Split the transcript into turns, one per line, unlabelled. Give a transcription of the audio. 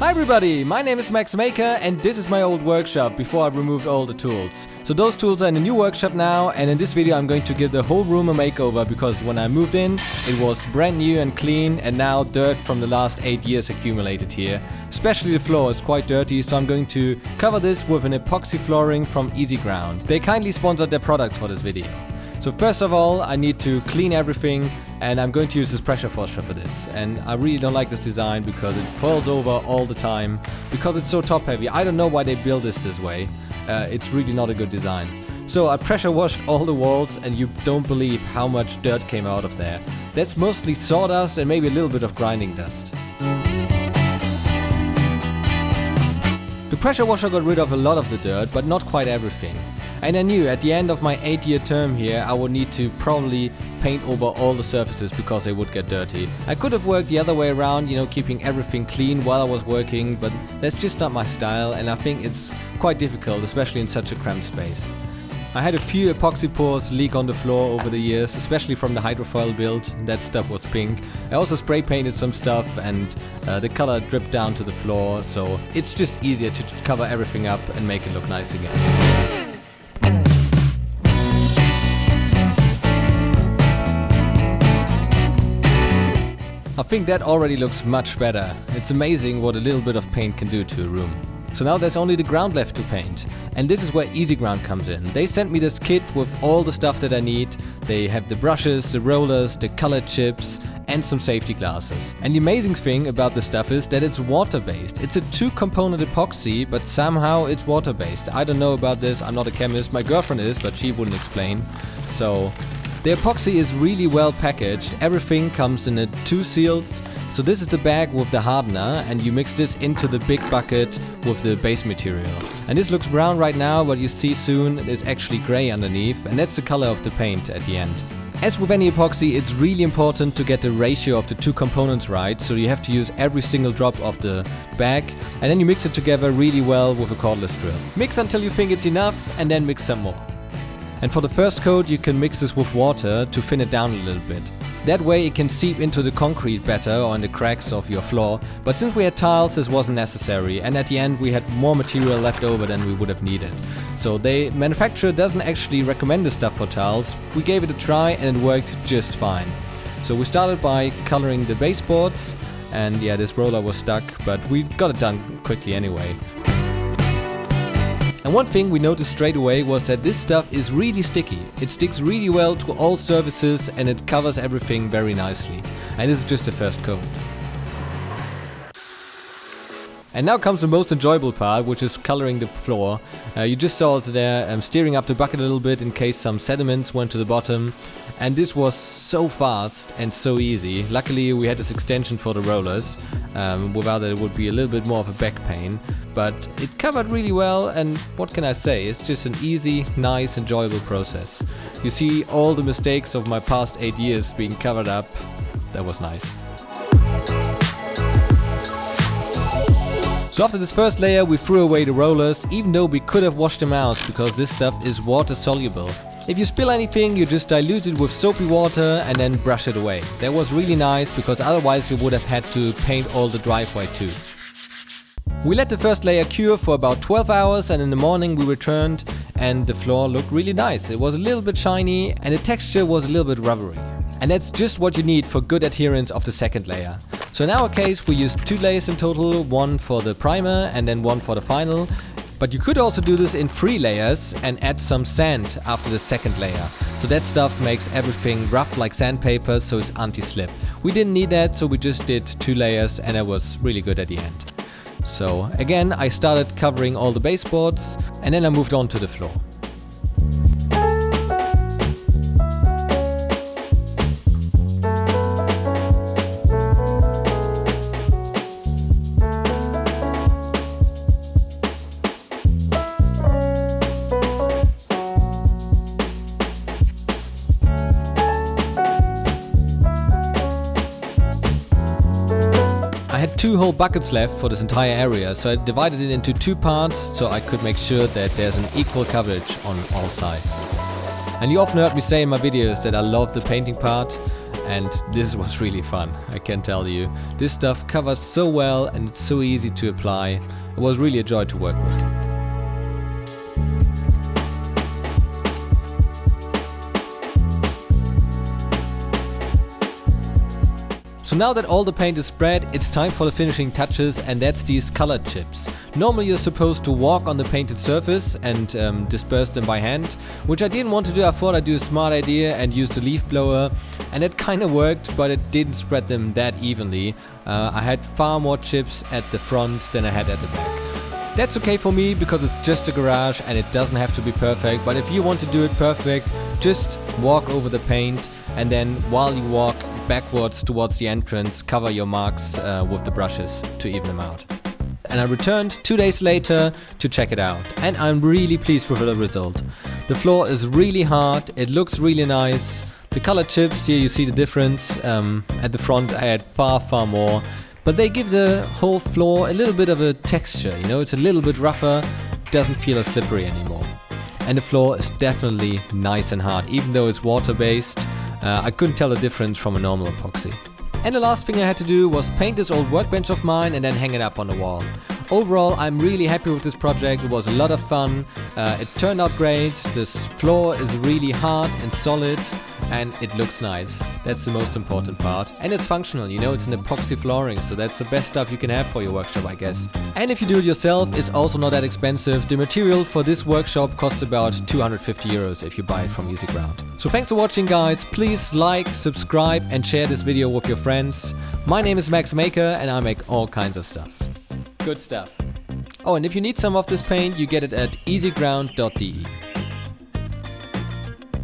Hi everybody, my name is Max Maker and this is my old workshop before I removed all the tools. So those tools are in the new workshop now, and in this video I'm going to give the whole room a makeover because when I moved in it was brand new and clean, and now dirt from the last 8 years accumulated here. Especially the floor is quite dirty, so I'm going to cover this with an epoxy flooring from Easyground. They kindly sponsored their products for this video. So first of all, I need to clean everything, and I'm going to use this pressure washer for this. And I really don't like this design because it falls over all the time, because it's so top heavy. I don't know why they build this way. It's really not a good design. So I pressure washed all the walls, and you don't believe how much dirt came out of there. That's mostly sawdust and maybe a little bit of grinding dust. The pressure washer got rid of a lot of the dirt, but not quite everything. And I knew at the end of my 8-year term here I would need to probably paint over all the surfaces because they would get dirty. I could have worked the other way around, keeping everything clean while I was working, but that's just not my style, and I think it's quite difficult, especially in such a cramped space. I had a few epoxy pores leak on the floor over the years, especially from the hydrofoil build. That stuff was pink. I also spray painted some stuff, and the color dripped down to the floor, so it's just easier to cover everything up and make it look nice again. I think that already looks much better. It's amazing what a little bit of paint can do to a room. So now there's only the ground left to paint. And this is where Easyground comes in. They sent me this kit with all the stuff that I need. They have the brushes, the rollers, the colored chips, and some safety glasses. And the amazing thing about this stuff is that it's water-based. It's a 2-component epoxy, but somehow it's water-based. I don't know about this, I'm not a chemist. My girlfriend is, but she wouldn't explain. So the epoxy is really well packaged. Everything comes in 2 seals. So this is the bag with the hardener, and you mix this into the big bucket with the base material. And this looks brown right now, but you see soon it is actually gray underneath, and that's the color of the paint at the end. As with any epoxy, it's really important to get the ratio of the 2 components right, so you have to use every single drop of the bag, and then you mix it together really well with a cordless drill. Mix until you think it's enough, and then mix some more. And for the first coat you can mix this with water to thin it down a little bit. That way it can seep into the concrete better or in the cracks of your floor, but since we had tiles this wasn't necessary, and at the end we had more material left over than we would have needed. So the manufacturer doesn't actually recommend this stuff for tiles. We gave it a try and it worked just fine. So we started by coloring the baseboards, and yeah, this roller was stuck, but we got it done quickly anyway. And one thing we noticed straight away was that this stuff is really sticky. It sticks really well to all surfaces and it covers everything very nicely. And this is just the first coat. And now comes the most enjoyable part, which is coloring the floor. You just saw it there, steering up the bucket a little bit in case some sediments went to the bottom. And this was so fast and so easy. Luckily we had this extension for the rollers. Without it would be a little bit more of a back pain. But it covered really well, and what can I say, it's just an easy, nice, enjoyable process. You see all the mistakes of my past 8 years being covered up. That was nice. So after this first layer we threw away the rollers, even though we could have washed them out because this stuff is water soluble. If you spill anything you just dilute it with soapy water and then brush it away. That was really nice because otherwise we would have had to paint all the driveway too. We let the first layer cure for about 12 hours, and in the morning we returned and the floor looked really nice. It was a little bit shiny and the texture was a little bit rubbery. And that's just what you need for good adherence of the second layer. So in our case we used 2 layers in total, 1 for the primer and then 1 for the final. But you could also do this in 3 layers and add some sand after the second layer. So that stuff makes everything rough like sandpaper, so it's anti-slip. We didn't need that, so we just did 2 layers and it was really good at the end. So again I started covering all the baseboards and then I moved on to the floor. I had 2 whole buckets left for this entire area, so I divided it into 2 parts so I could make sure that there's an equal coverage on all sides. And you often heard me say in my videos that I love the painting part. and this was really fun, I can tell you. This stuff covers so well and it's so easy to apply. It was really a joy to work with. So now that all the paint is spread, it's time for the finishing touches, and that's these colored chips. Normally you're supposed to walk on the painted surface and disperse them by hand, which I didn't want to do. I thought I'd do a smart idea and use the leaf blower, and it kind of worked, but it didn't spread them that evenly. I had far more chips at the front than I had at the back. That's okay for me because it's just a garage and it doesn't have to be perfect, but if you want to do it perfect, just walk over the paint, and then while you walk backwards towards the entrance, cover your marks with the brushes to even them out. And I returned 2 days later to check it out, and I'm really pleased with the result. The floor is really hard, it looks really nice. The colored chips, here you see the difference. At the front I had far more, but they give the whole floor a little bit of a texture, you know, it's a little bit rougher, doesn't feel as slippery anymore. And the floor is definitely nice and hard, even though it's water-based. I couldn't tell the difference from a normal epoxy. And the last thing I had to do was paint this old workbench of mine and then hang it up on the wall. Overall, I'm really happy with this project. It was a lot of fun. It turned out great. This floor is really hard and solid and it looks nice. That's the most important part. And it's functional, you know, it's an epoxy flooring, so that's the best stuff you can have for your workshop, I guess. And if you do it yourself, it's also not that expensive. The material for this workshop costs about 250 euros if you buy it from Easyground. So thanks for watching, guys. Please like, subscribe and share this video with your friends. My name is Max Maker and I make all kinds of stuff. Good stuff. Oh, and if you need some of this paint, you get it at easyground.de.